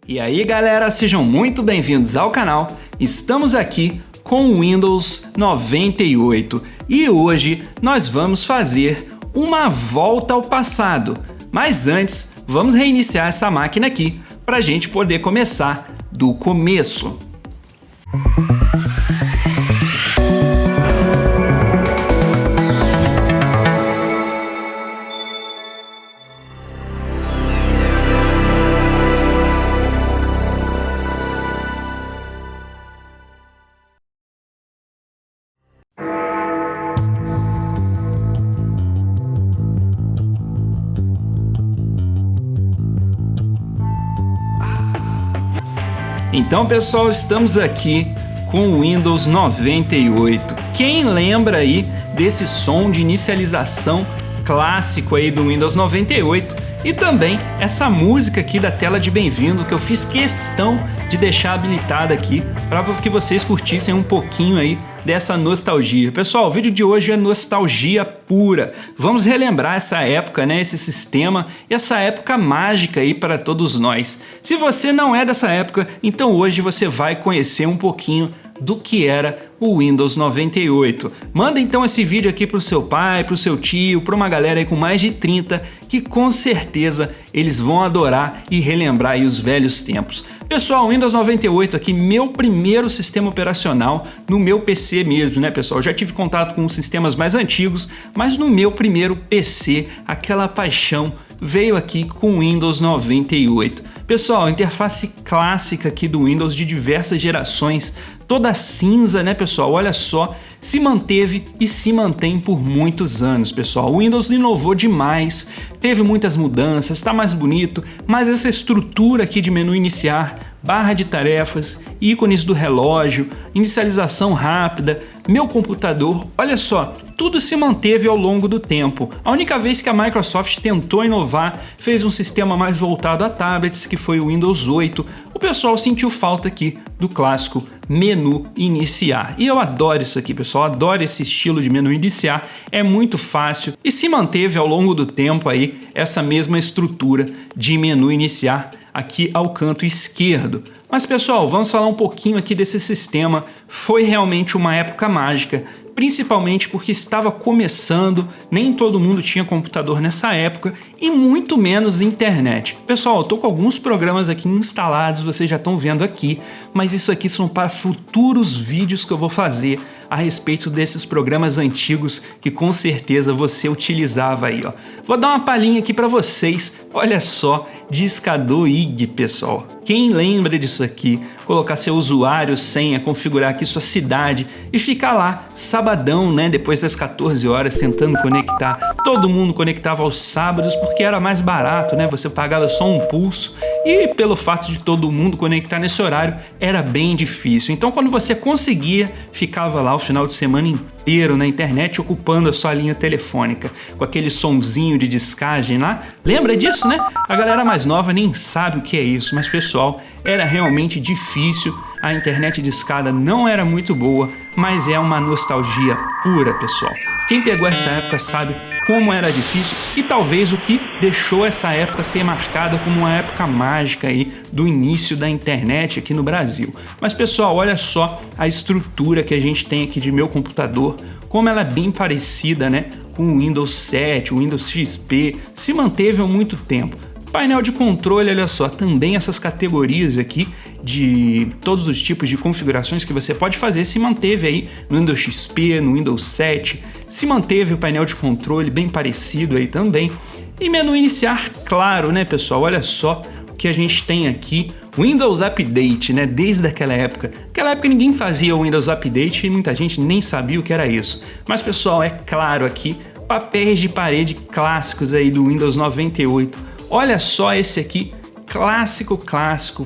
E aí galera, sejam muito bem-vindos ao canal. Estamos aqui com o Windows 98 e hoje nós vamos fazer uma volta ao passado. Mas antes, vamos reiniciar essa máquina aqui para a gente poder começar do começo. Então pessoal, estamos aqui com o Windows 98. Quem lembra aí desse som de inicialização clássico aí do Windows 98 e também essa música aqui da tela de bem-vindo que eu fiz questão de deixar habilitada aqui para que vocês curtissem um pouquinho aí dessa nostalgia. Pessoal, o vídeo de hoje é nostalgia pura. Vamos relembrar essa época, né, esse sistema e essa época mágica aí para todos nós. Se você não é dessa época, então hoje você vai conhecer um pouquinho do que era o Windows 98. Manda então esse vídeo aqui pro seu pai, pro seu tio, pra uma galera aí com mais de 30 que com certeza eles vão adorar e relembrar aí os velhos tempos. Pessoal, o Windows 98 aqui, meu primeiro sistema operacional no meu PC mesmo, né pessoal? Eu já tive contato com sistemas mais antigos, mas no meu primeiro PC, aquela paixão veio aqui com o Windows 98. Pessoal, interface clássica aqui do Windows de diversas gerações, toda cinza, né pessoal? Olha só, se manteve e se mantém por muitos anos, pessoal. O Windows inovou demais, teve muitas mudanças, está mais bonito, mas essa estrutura aqui de menu iniciar, barra de tarefas, ícones do relógio, inicialização rápida, meu computador, olha só, tudo se manteve ao longo do tempo. A única vez que a Microsoft tentou inovar, fez um sistema mais voltado a tablets, que foi o Windows 8, o pessoal sentiu falta aqui do clássico menu iniciar. E eu adoro isso aqui, pessoal, adoro esse estilo de menu iniciar, é muito fácil e se manteve ao longo do tempo aí essa mesma estrutura de menu iniciar aqui ao canto esquerdo. Mas pessoal, vamos falar um pouquinho aqui desse sistema. Foi realmente uma época mágica, principalmente porque estava começando, nem todo mundo tinha computador nessa época e muito menos internet. Pessoal, eu tô com alguns programas aqui instalados, vocês já estão vendo aqui, mas isso aqui são para futuros vídeos que eu vou fazer a respeito desses programas antigos que com certeza você utilizava aí, ó. Vou dar uma palhinha aqui para vocês, olha só, discador IG, pessoal. Quem lembra disso aqui? Colocar seu usuário, senha, configurar aqui sua cidade e ficar lá sabadão, né, depois das 14 horas tentando conectar. Todo mundo conectava aos sábados porque era mais barato, né? Você pagava só um pulso e pelo fato de todo mundo conectar nesse horário era bem difícil. Então quando você conseguia, ficava lá o final de semana inteiro na internet ocupando a sua linha telefônica com aquele sonzinho de discagem lá. Lembra disso, né? A galera mais nova nem sabe o que é isso, mas pessoal, era realmente difícil. A internet de escada não era muito boa, mas é uma nostalgia pura, pessoal. Quem pegou essa época sabe como era difícil e talvez o que deixou essa época ser marcada como uma época mágica aí do início da internet aqui no Brasil. Mas pessoal, olha só a estrutura que a gente tem aqui de meu computador, como ela é bem parecida, né, com o Windows 7, o Windows XP, se manteve há muito tempo. Painel de controle, olha só, também essas categorias aqui de todos os tipos de configurações que você pode fazer se manteve aí no Windows XP, no Windows 7, se manteve o painel de controle bem parecido aí também. E menu iniciar, claro, né pessoal, olha só o que a gente tem aqui, Windows Update, né, desde aquela época. Naquela época ninguém fazia o Windows Update e muita gente nem sabia o que era isso. Mas pessoal, é claro aqui, papéis de parede clássicos aí do Windows 98. Olha só esse aqui, clássico,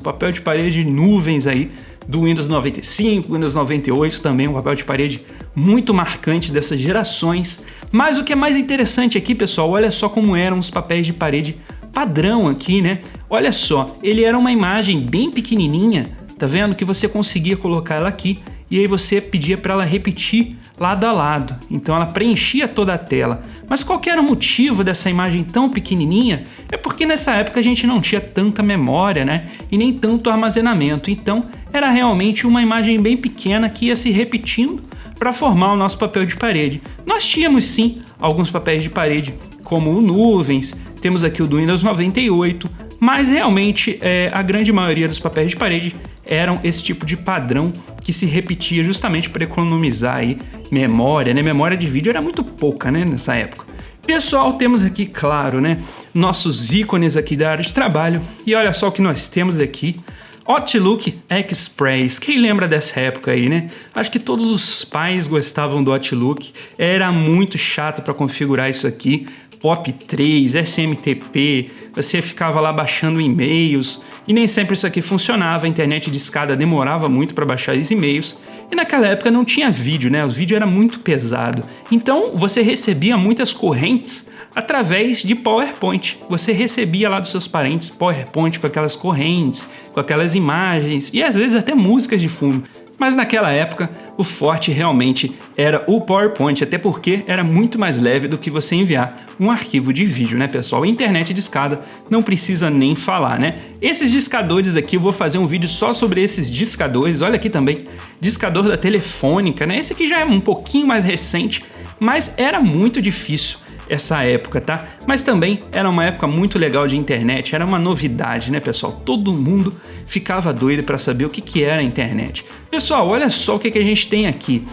papel de parede nuvens aí do Windows 95, Windows 98 também, um papel de parede muito marcante dessas gerações. Mas o que é mais interessante aqui, pessoal, olha só como eram os papéis de parede padrão aqui, né? Olha só, ele era uma imagem bem pequenininha, tá vendo? Que você conseguia colocar ela aqui e aí você pedia para ela repetir lado a lado, então ela preenchia toda a tela. Mas qual que era o motivo dessa imagem tão pequenininha? É porque nessa época a gente não tinha tanta memória, né? E nem tanto armazenamento, então era realmente uma imagem bem pequena que ia se repetindo para formar o nosso papel de parede. Nós tínhamos sim alguns papéis de parede, como o Nuvens, temos aqui o do Windows 98, mas realmente a grande maioria dos papéis de parede eram esse tipo de padrão que se repetia justamente para economizar aí memória, né? Memória de vídeo era muito pouca, né, nessa época. Pessoal, temos aqui, claro, né, nossos ícones aqui da área de trabalho, e olha só o que nós temos aqui. Outlook Express, quem lembra dessa época aí, né? Acho que todos os pais gostavam do Outlook, era muito chato para configurar isso aqui. POP3, SMTP, você ficava lá baixando e-mails e nem sempre isso aqui funcionava, a internet de escada demorava muito para baixar os e-mails e naquela época não tinha vídeo, né? O vídeo era muito pesado, então você recebia muitas correntes através de PowerPoint. Você recebia lá dos seus parentes PowerPoint com aquelas correntes, com aquelas imagens e às vezes até músicas de fundo. Mas naquela época, o forte realmente era o PowerPoint, até porque era muito mais leve do que você enviar um arquivo de vídeo, né, pessoal? A internet de escada não precisa nem falar, né? Esses discadores aqui, eu vou fazer um vídeo só sobre esses discadores. Olha aqui também, discador da Telefônica, né? Esse aqui já é um pouquinho mais recente, mas era muito difícil essa época, tá? Mas também era uma época muito legal de internet, era uma novidade, né, pessoal? Todo mundo ficava doido para saber o que era a internet. Pessoal, olha só o que a gente tem aqui.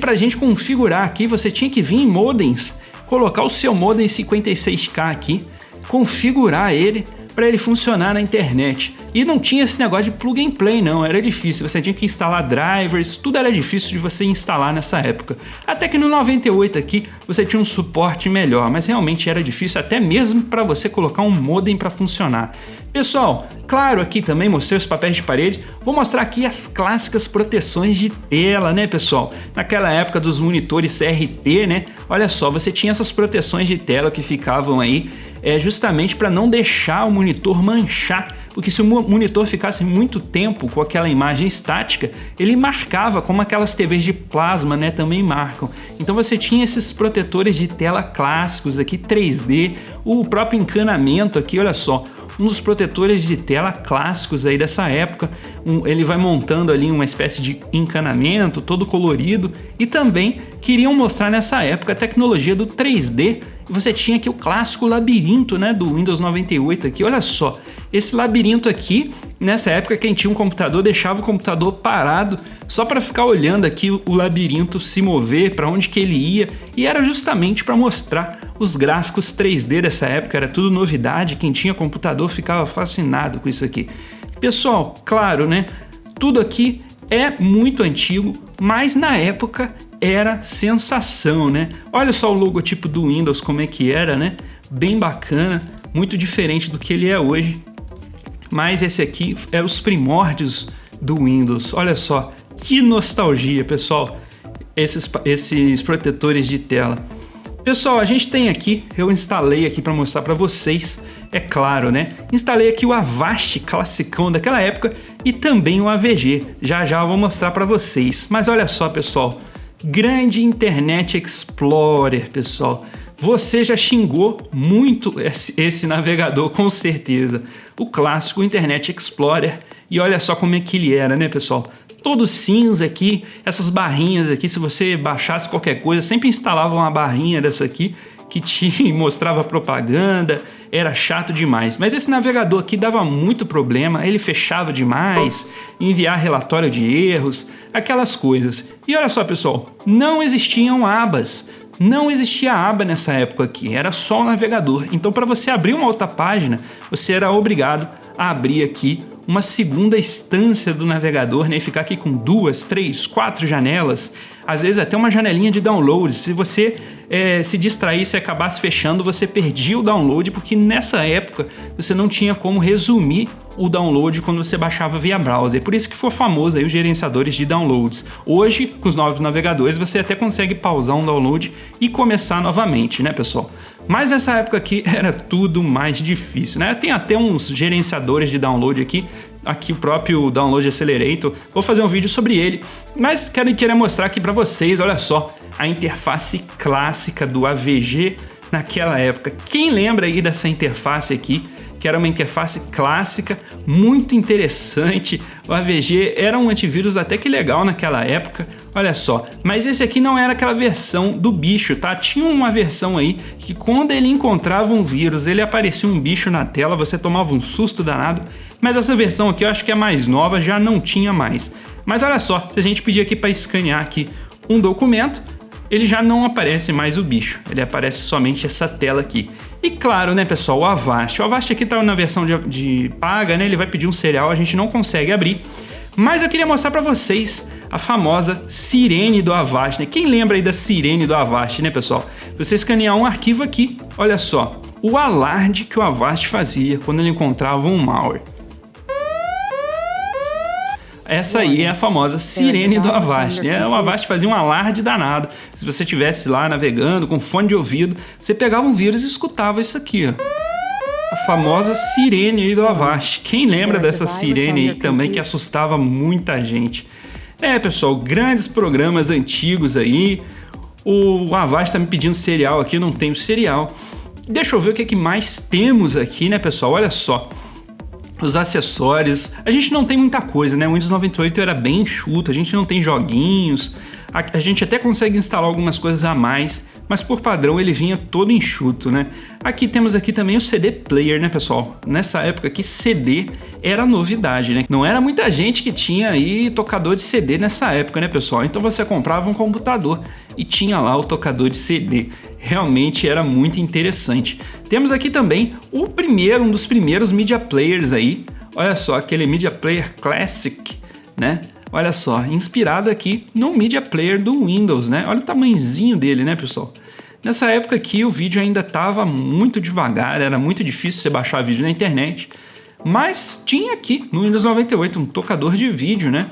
Pra gente configurar aqui, você tinha que vir em modems, colocar o seu modem 56K aqui, configurar ele para ele funcionar na internet. E não tinha esse negócio de plug and play não, era difícil, você tinha que instalar drivers, tudo era difícil de você instalar nessa época. Até que no 98 aqui você tinha um suporte melhor, mas realmente era difícil até mesmo para você colocar um modem para funcionar. Pessoal, claro, aqui também mostrei os papéis de parede, vou mostrar aqui as clássicas proteções de tela, né, pessoal? Naquela época dos monitores CRT, né, olha só, você tinha essas proteções de tela que ficavam aí justamente para não deixar o monitor manchar, porque se o monitor ficasse muito tempo com aquela imagem estática, ele marcava, como aquelas TVs de plasma, né, também marcam. Então você tinha esses protetores de tela clássicos aqui, 3D, o próprio encanamento aqui, olha só, um dos protetores de tela clássicos aí dessa época, ele vai montando ali uma espécie de encanamento todo colorido, e também queriam mostrar nessa época a tecnologia do 3D, e você tinha aqui o clássico labirinto, né, do Windows 98 aqui, olha só, esse labirinto aqui, nessa época quem tinha um computador deixava o computador parado só para ficar olhando aqui o labirinto se mover, para onde que ele ia, e era justamente para mostrar os gráficos 3D dessa época, era tudo novidade, quem tinha computador ficava fascinado com isso aqui. Pessoal, claro, né, tudo aqui é muito antigo, mas na época era sensação, né? Olha só o logotipo do Windows, como é que era, né? Bem bacana, muito diferente do que ele é hoje. Mas esse aqui é os primórdios do Windows. Olha só, que nostalgia, pessoal, esses protetores de tela. Pessoal, a gente tem aqui, eu instalei aqui para mostrar para vocês, é claro, né? Instalei aqui o Avast classicão daquela época e também o AVG. Já já eu vou mostrar para vocês. Mas olha só, pessoal, grande Internet Explorer, pessoal. Você já xingou muito esse navegador, com certeza. O clássico Internet Explorer. E olha só como é que ele era, né, pessoal? Todo cinza aqui, essas barrinhas aqui, se você baixasse qualquer coisa, sempre instalava uma barrinha dessa aqui que te mostrava propaganda, era chato demais. Mas esse navegador aqui dava muito problema, ele fechava demais, enviar relatório de erros, aquelas coisas. E olha só, pessoal, não existiam abas. Não existia aba nessa época aqui, era só o navegador. Então, para você abrir uma outra página, você era obrigado a abrir aqui uma segunda instância do navegador, né? E ficar aqui com 2, 3, 4 janelas, às vezes até uma janelinha de download. Se você se distraísse e acabasse fechando, você perdia o download, porque nessa época você não tinha como resumir o download quando você baixava via browser. Por isso que foi famoso aí os gerenciadores de downloads. Hoje, com os novos navegadores, você até consegue pausar um download e começar novamente, né, pessoal? Mas nessa época aqui era tudo mais difícil, né? Tem até uns gerenciadores de download aqui, aqui o próprio Download Accelerator, vou fazer um vídeo sobre ele, mas queria mostrar aqui para vocês, olha só, a interface clássica do AVG naquela época. Quem lembra aí dessa interface aqui, que era uma interface clássica, muito interessante. O AVG era um antivírus até que legal naquela época, olha só. Mas esse aqui não era aquela versão do bicho, tá? Tinha uma versão aí que quando ele encontrava um vírus, ele aparecia um bicho na tela, você tomava um susto danado. Mas essa versão aqui eu acho que é mais nova, já não tinha mais. Mas olha só, se a gente pedir aqui para escanear aqui um documento, ele já não aparece mais o bicho, ele aparece somente essa tela aqui. E claro, né, pessoal, o Avast. O Avast aqui tá na versão de paga, né? Ele vai pedir um serial, a gente não consegue abrir. Mas eu queria mostrar para vocês a famosa sirene do Avast, né? Quem lembra aí da sirene do Avast, né, pessoal? Você escanear um arquivo aqui, olha só, o alarde que o Avast fazia quando ele encontrava um malware. Essa aí é a famosa sirene do Avast, né? O Avast fazia um alarde danado. Se você estivesse lá navegando com fone de ouvido, você pegava um vírus e escutava isso aqui, ó. A famosa sirene aí do Avast. Quem lembra dessa sirene aí também que assustava muita gente? É, pessoal, grandes programas antigos aí. O Avast tá me pedindo serial aqui, eu não tenho serial. Deixa eu ver o que é que mais temos aqui, né, pessoal? Olha só. Os acessórios, a gente não tem muita coisa, né? O Windows 98 era bem enxuto, a gente não tem joguinhos, a gente até consegue instalar algumas coisas a mais, mas por padrão ele vinha todo enxuto, né? Aqui temos aqui também o CD Player, né, pessoal? Nessa época aqui, CD era novidade, né? Não era muita gente que tinha aí tocador de CD nessa época, né, pessoal? Então você comprava um computador e tinha lá o tocador de CD. Realmente era muito interessante. Temos aqui também um dos primeiros Media Players aí. Olha só, aquele Media Player Classic, né? Olha só, inspirado aqui no Media Player do Windows, né? Olha o tamanhozinho dele, né, pessoal? Nessa época aqui o vídeo ainda estava muito devagar, era muito difícil você baixar vídeo na internet. Mas tinha aqui no Windows 98 um tocador de vídeo, né?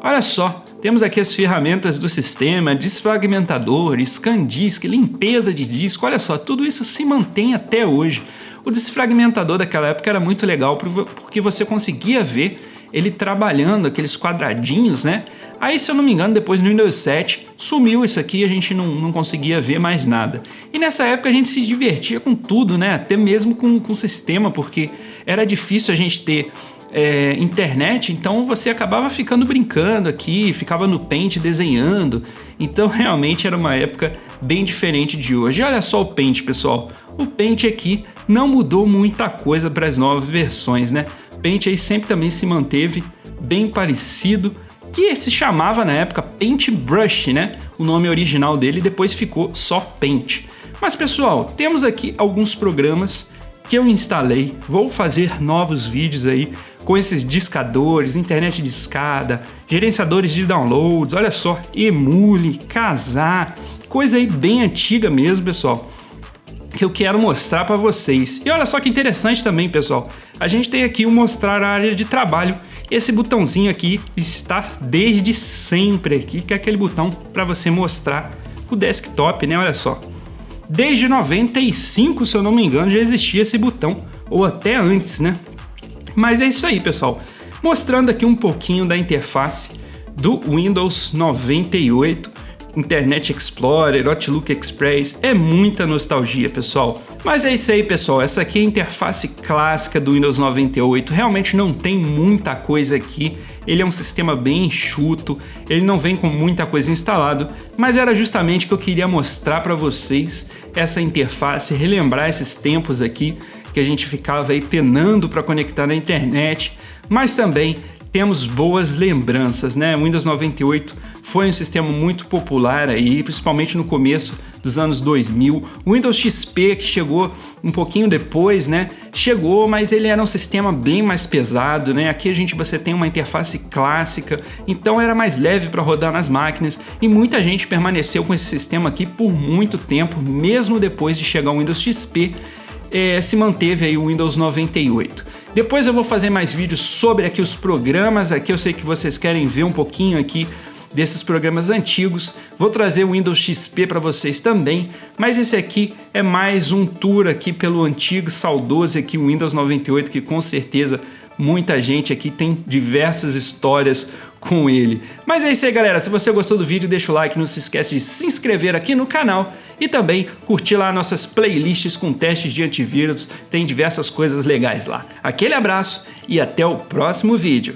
Olha só, temos aqui as ferramentas do sistema, desfragmentador, ScanDisk, limpeza de disco, olha só, tudo isso se mantém até hoje. O desfragmentador daquela época era muito legal porque você conseguia ver ele trabalhando, aqueles quadradinhos, né? Aí, se eu não me engano, depois no Windows 7 sumiu isso aqui e a gente não conseguia ver mais nada. E nessa época a gente se divertia com tudo, né? Até mesmo com o sistema, porque era difícil a gente ter internet, então você acabava ficando brincando aqui, ficava no Paint desenhando. Então realmente era uma época bem diferente de hoje. Olha só o Paint, pessoal. O Paint aqui não mudou muita coisa para as novas versões, né? O Paint aí sempre também se manteve bem parecido, que se chamava na época Paintbrush, né? O nome original dele, depois ficou só Paint. Mas pessoal, temos aqui alguns programas que eu instalei, vou fazer novos vídeos aí com esses discadores, internet de escada, gerenciadores de downloads, olha só, Emule, Kazaa, coisa aí bem antiga mesmo, pessoal, que eu quero mostrar para vocês. E olha só que interessante também, pessoal, a gente tem aqui o mostrar a área de trabalho. Esse botãozinho aqui está desde sempre aqui, que é aquele botão para você mostrar o desktop, né? Olha só. Desde 95, se eu não me engano, já existia esse botão, ou até antes, né? Mas é isso aí, pessoal. Mostrando aqui um pouquinho da interface do Windows 98, Internet Explorer, Outlook Express, é muita nostalgia, pessoal. Mas é isso aí, pessoal, essa aqui é a interface clássica do Windows 98, realmente não tem muita coisa aqui, ele é um sistema bem enxuto, ele não vem com muita coisa instalado, mas era justamente que eu queria mostrar para vocês essa interface, relembrar esses tempos aqui, que a gente ficava aí penando para conectar na internet, mas também temos boas lembranças, né? O Windows 98 foi um sistema muito popular aí, principalmente no começo dos anos 2000. O Windows XP, que chegou um pouquinho depois, né? Chegou, mas ele era um sistema bem mais pesado, né? Aqui você tem uma interface clássica, então era mais leve para rodar nas máquinas e muita gente permaneceu com esse sistema aqui por muito tempo, mesmo depois de chegar o Windows XP. Se manteve aí o Windows 98. Depois eu vou fazer mais vídeos sobre aqui os programas, aqui eu sei que vocês querem ver um pouquinho aqui desses programas antigos, vou trazer o Windows XP para vocês também, mas esse aqui é mais um tour aqui pelo antigo, saudoso aqui o Windows 98, que com certeza Muita gente aqui tem diversas histórias com ele. Mas é isso aí, galera. Se você gostou do vídeo, deixa o like, não se esquece de se inscrever aqui no canal e também curtir lá nossas playlists com testes de antivírus. Tem diversas coisas legais lá. Aquele abraço e até o próximo vídeo.